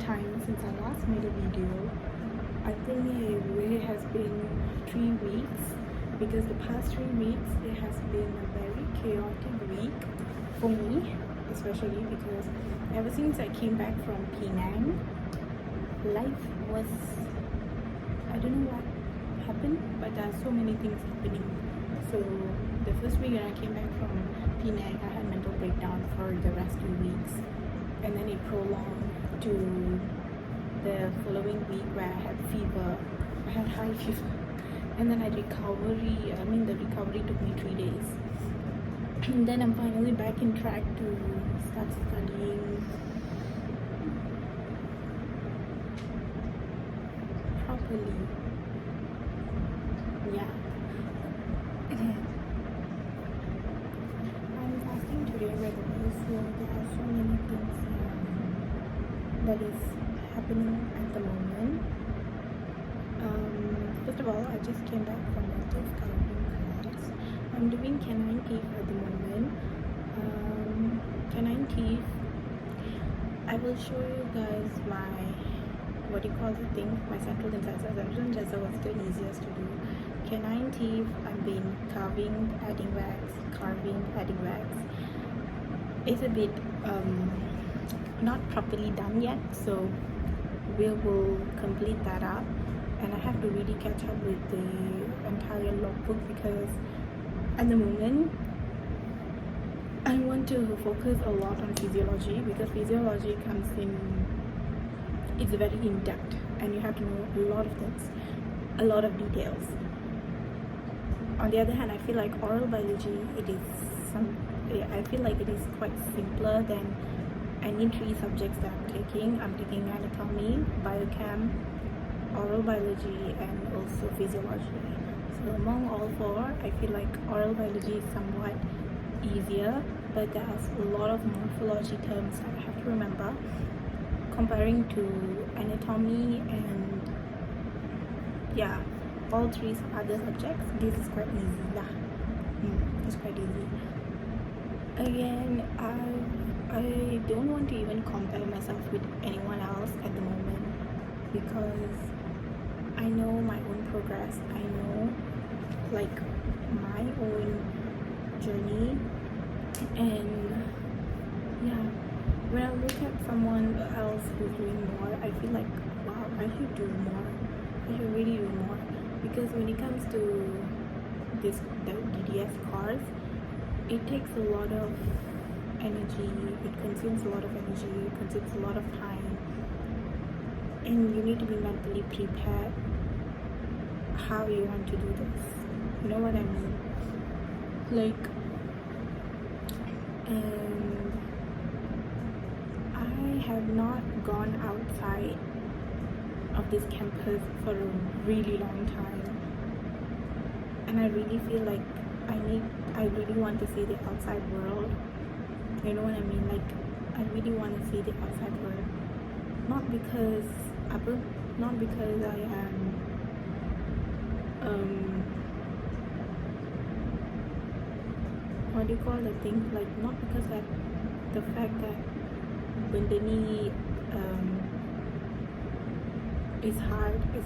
time since I last made a video. I think it has been 3 weeks, because the past 3 weeks it has been a very chaotic week for me, especially because ever since I came back from Penang, life was, I don't know what happened, but there are so many things happening. So the first week when I came back from Penang, I had mental breakdown for the rest 2 weeks, and then it prolonged to the following week where I had fever. I had high fever, and then the recovery took me 3 days. And then I'm finally back in track to start studying properly. Yeah. I'm fasting today, by the way, so there are so many things that is happening at the moment. First of all, I just came back from a tooth coloring class. I'm doing canine teeth at the moment. Canine teeth, I will show you guys my, my central incisor. Central incisor was the easiest to do. Canine teeth, I've been carving, adding wax, carving, adding wax. It's a bit not properly done yet, so we will complete that up, and I have to really catch up with the entire logbook, because at the moment I want to focus a lot on physiology, because physiology comes in, it's very in-depth and you have to know a lot of things, a lot of details. On the other hand, I feel like oral biology, I feel like it is quite simpler than any 3 subjects that I'm taking. I'm taking anatomy, biochem, oral biology, and also physiology. So among all 4, I feel like oral biology is somewhat easier, but there's a lot of morphology terms that I have to remember. Comparing to anatomy and all 3 other subjects, this is quite easy. It's quite easy. Again, I don't want to even compare myself with anyone else at the moment, because I know my own progress. I know like my own journey, and when I look at someone else who's doing more, I feel like, wow, I should do more. I should really do more, because when it comes to the DDS course, it takes a lot of energy, it consumes a lot of energy, it consumes a lot of time, and you need to be mentally prepared how you want to do this. You know what I mean? Like, and I have not gone outside of this campus for a really long time, and I really feel like I really want to see the outside world. You know what I mean? Like, I really want to see the outside world, not because I am what do you call the thing, like, not because that the fact that benda ni is hard is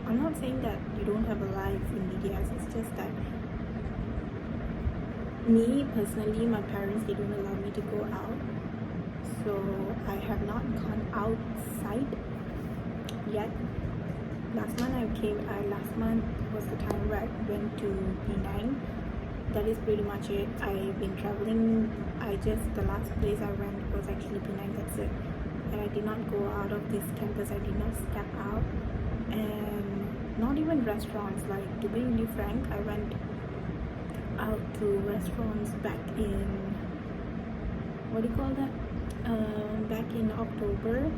I'm not saying that you don't have a life in DDS. It's just that me personally, my parents, they don't allow me to go out, so I have not gone outside yet. Last month was the time where I went to Penang. That is pretty much it. I've been traveling. The last place I went was actually Penang, that's it. And I did not go out of this campus. I did not step out, and not even restaurants. Like, to be really frank, I went out to restaurants back in, back in October.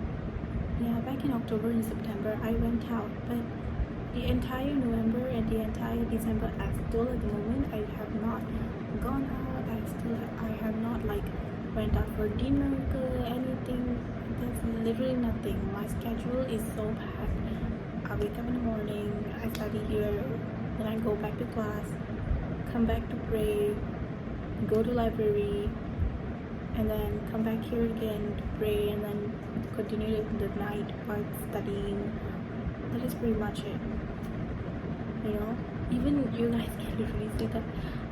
Back in October and September I went out, but the entire November and the entire December, at the moment, I have not gone out. I have not went out for dinner or anything. There's literally nothing. My schedule is so packed. I wake up in the morning, I study here, then I go back to class, come back to pray, go to library, and then come back here again to pray, and then continue the night part studying. That is pretty much it. Even you guys can literally see that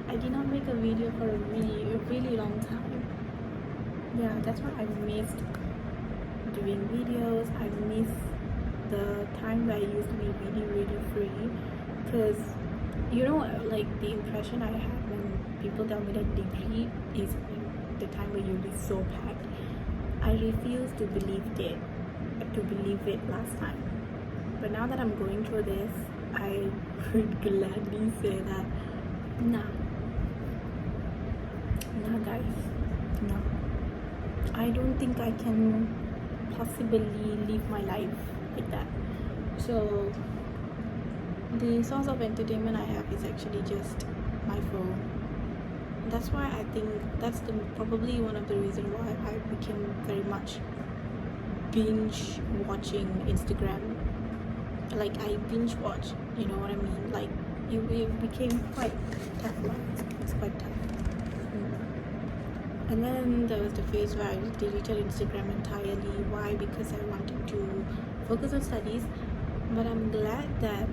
I did not make a video for a really long time. Yeah, that's why I missed doing videos. I miss the time where I used to be really free, because like the impression I had when people tell me that degree is the time where you'll be so packed. I refused to believe it last time, but now that I'm going through this, I would gladly say that nah guys, no, I don't think I can possibly live my life like that. So the source of entertainment I have is actually just my phone. That's why I think that's probably one of the reasons why I became very much binge watching Instagram. Like I binge watch, you know what I mean? Like it became quite tough. It's quite tough. And then there was the phase where I deleted Instagram entirely. Why? Because I wanted to focus on studies. But I'm glad that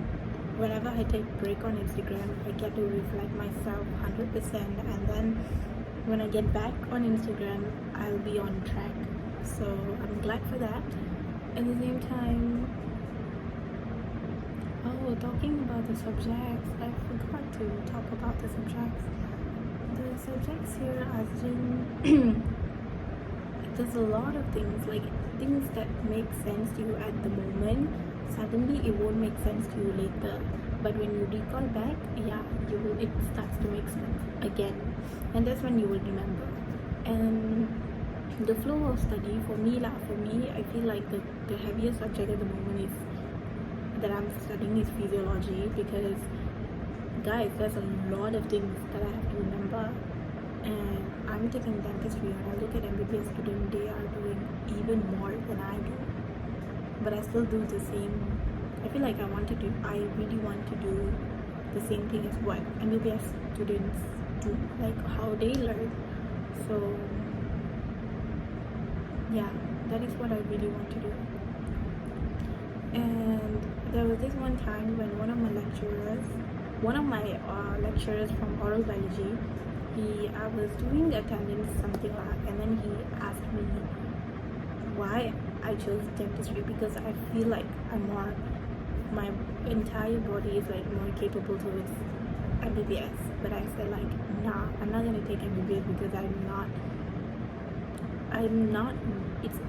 whenever I take a break on Instagram, I get to reflect myself 100%. And then when I get back on Instagram, I'll be on track. So I'm glad for that. At the same time, talking about the subjects, I forgot to talk about the subjects. The subjects here, as in there's a lot of things, like things that make sense to you at the moment, suddenly it won't make sense to you later, but when you recall back, it starts to make sense again, and that's when you will remember. And the flow of study for me, I feel like the heaviest subject at the moment that I'm studying is physiology, because guys, there's a lot of things that I have to remember. And I'm taking dentistry, and I look at MBBS students, they are doing even more than I do, but I still do the same. I feel like I really want to do the same thing as what MBBS students do, like how they learn. So yeah, that is what I really want to do. And there was this one time when one of my lecturers from oral biology, I was doing attendance something like that, and then he asked me why I chose dentistry, because I feel like my entire body is like more capable towards MBBS. But I said like, nah, I'm not gonna take MBBS because I'm not it's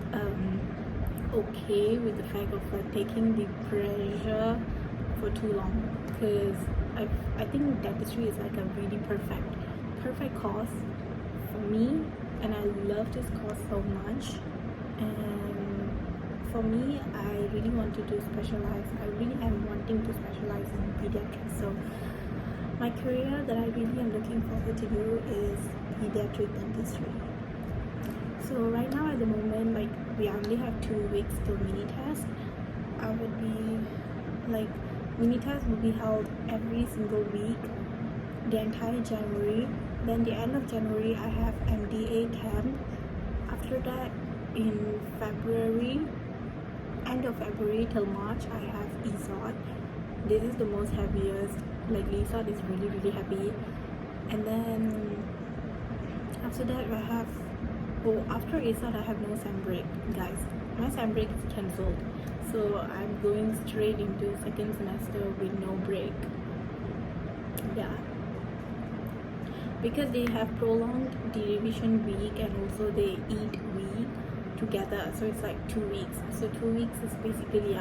okay with the fact of like taking the pressure for too long, because I think dentistry is like a really perfect course for me, and I love this course so much. And for me, I really wanted to specialize. I really am wanting to specialize in pediatrics. So my career that I really am looking forward to do is pediatric dentistry. So right now at the moment, like we only have 2 weeks till mini test. I would be like, mini test will be held every single week, the entire January. Then the end of January I have MDA camp. After that, in February, end of February till March, I have ESOT. This is the most heaviest. Like ESOT is really heavy. And then after that I have after ESOT I have no sem break, guys. My sem break is cancelled, so I'm going straight into second semester with no break. Yeah, because they have prolonged the revision week, and also they eat week together, so it's like 2 weeks. So 2 weeks is basically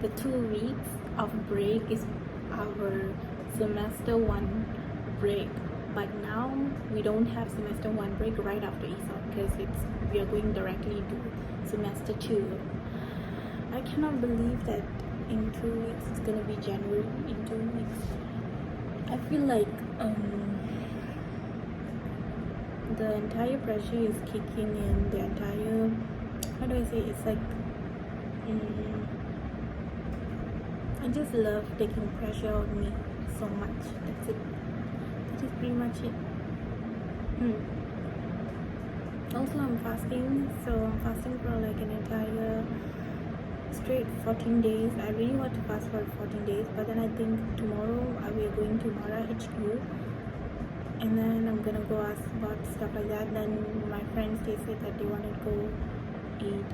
the 2 weeks of break is our semester 1 break. But now we don't have semester 1 break right after ESOT, because we are going directly to semester 2. I cannot believe that in 2 weeks it's gonna be January. In 2 weeks, I feel like the entire pressure is kicking in. The entire, how do I say, it's like I just love taking pressure on me so much. That's it. That is pretty much it. Also, I'm fasting, so I'm fasting for like an entire straight 14 days. I really want to fast for 14 days, but then I think tomorrow we're going to Mara HQ, and then I'm gonna go ask about stuff like that. Then my friends, they said that they want to go eat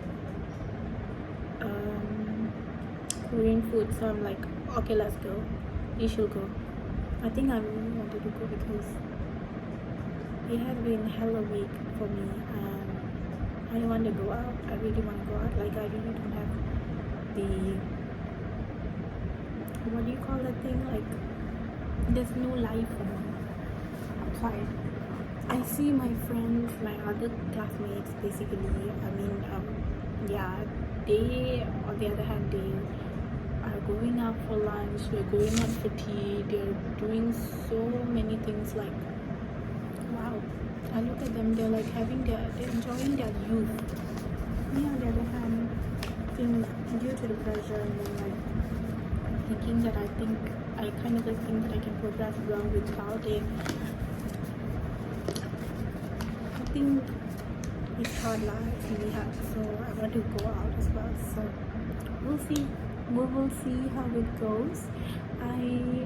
Korean food, so I'm like, okay, let's go. You should go. I think I really wanted to go because it has been hella week for me, and I want to go out. I really want to go out. Like, I really don't have the, what do you call that thing? Like, there's no life for me outside. I see my friends, my other classmates, basically. I mean, yeah, they, on the other hand, they are going out for lunch, they're going out for tea, they're doing so many things. Like, wow, I look at them, they're like they're enjoying their youth. Me, on the other hand, think due to the pressure, and then like thinking that I kind of like think that I can progress well without it. I think it's hard life really hard, so I want to go out as well. So we'll see. We will see how it goes. I